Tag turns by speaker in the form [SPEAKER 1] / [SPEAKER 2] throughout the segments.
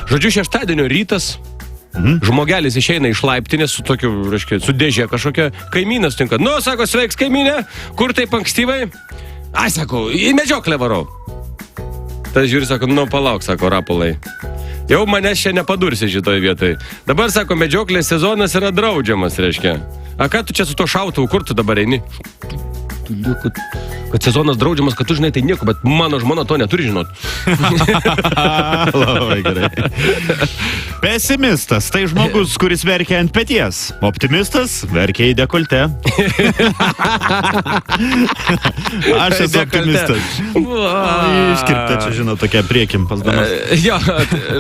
[SPEAKER 1] Žodžiu, šeštadienio rytas. Žmogelis išeina iš laiptinės su tokiu, reiškia, su dėžė kažkokia, kaimynas tinka. Nu, sako, sveiks kaimynė, kur taip ankstyvai? Ai, sako, į medžioklę varau. Tas žiūri, sako, nu, palauk, sako, rapolai. Jau manęs čia nepadursi šitoj vietoj. Dabar, sako, medžioklės sezonas yra draudžiamas, reiškia. A ką tu čia su to šautuvu, kur tu dabar eini? Kad sezonas draudžiamas, kad tu žinai, tai nieko, bet mano žmona to neturi žinot.
[SPEAKER 2] Labai gerai. Pesimistas, tai žmogus, kuris verkia ant peties. Optimistas, verkia į dekoltę. Aš esu optimistas. Iškirpta čia, žinau, tokia priekim pas damas.
[SPEAKER 1] Jo,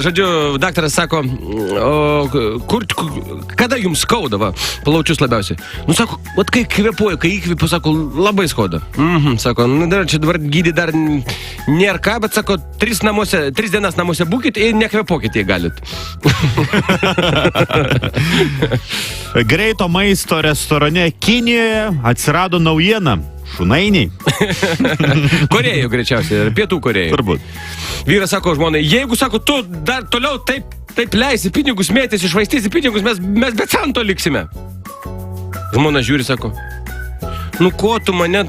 [SPEAKER 1] žodžiu, daktaras sako, kada jums skauda, va, plaučius labiausiai? Nu, sako, vat kai kvepuoju, kai įkvepiu, sako, labai skauda. Sako, nu, čia dabar gydį dar nėra ką, bet sako, 3 dienas namuose būkit ir nekvepokit, jei galit.
[SPEAKER 2] Greito maisto restorane Kinijoje atsirado naujiena. Šunainiai.
[SPEAKER 1] Korėjų greičiausiai, Pietų Korėjų.
[SPEAKER 2] Turbūt.
[SPEAKER 1] Vyras sako žmonai, jeigu, sako, tu dar toliau taip leisi pinigus, mėtis, išvaistysi pinigus, mes be cento liksime. Žmona žiūri, sako, nu ko tu mane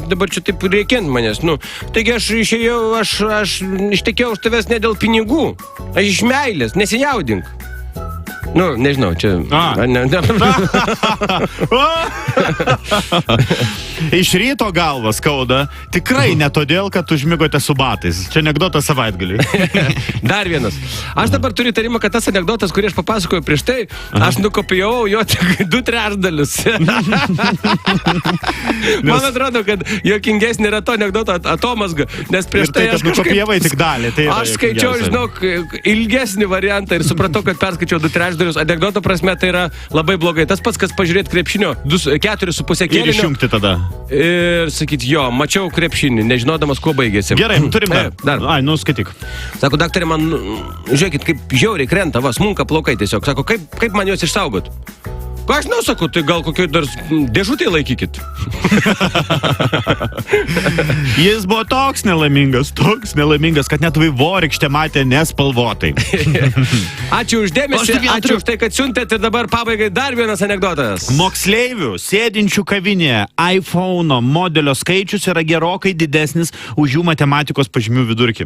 [SPEAKER 1] dabar čia taip reikiant manęs, nu, taigi aš išėjau, aš ištekėjau už tavęs ne dėl pinigų, aš iš meilės, nesijaudink. Nu, nežinau, čia...
[SPEAKER 2] Iš ryto galva skauda, tikrai ne todėl, kad užmigote su batais. Čia anekdotas savaitgaliui.
[SPEAKER 1] Dar vienas. Aš dabar turiu tarimą, kad tas anekdotas, kurį aš papasakojau prieš tai, aš nukopijavau jo tik 2/3. Man atrodo, kad juokingesnė yra to anekdoto atomazga, nes prieš tai aš
[SPEAKER 2] nukopijavai tik dalį.
[SPEAKER 1] Aš skaičiau, žinok, ilgesnį variantą ir supratau, kad perskaičiau 2/3. Anekdoto prasme tai yra labai blogai. Tas pats, kas pažiūrėti krepšinio 4,5 kėlinio.
[SPEAKER 2] Ir išjungti tada.
[SPEAKER 1] Ir sakyti, jo, mačiau krepšinį, nežinodamas, kuo baigėsi.
[SPEAKER 2] Gerai, turim dar. Ai, nu, skaityk.
[SPEAKER 1] Sako, daktarė, man, žiūrėkit, kaip žiauriai krenta, va, smunka plaukai tiesiog. Sako, kaip man juos išsaugot? Ką aš sako, tai gal kokioj dar dėžutėje laikykit.
[SPEAKER 2] Jis buvo toks nelaimingas, kad net vaivorykštę matė nespalvotai.
[SPEAKER 1] Ačiū už dėmesį, ačiū už tai, kad siuntėt ir dabar pabaigai dar vienas anekdotas.
[SPEAKER 2] Moksleivių sėdinčių kavinėje iPhone modelio skaičius yra gerokai didesnis už jų matematikos pažymių vidurkį.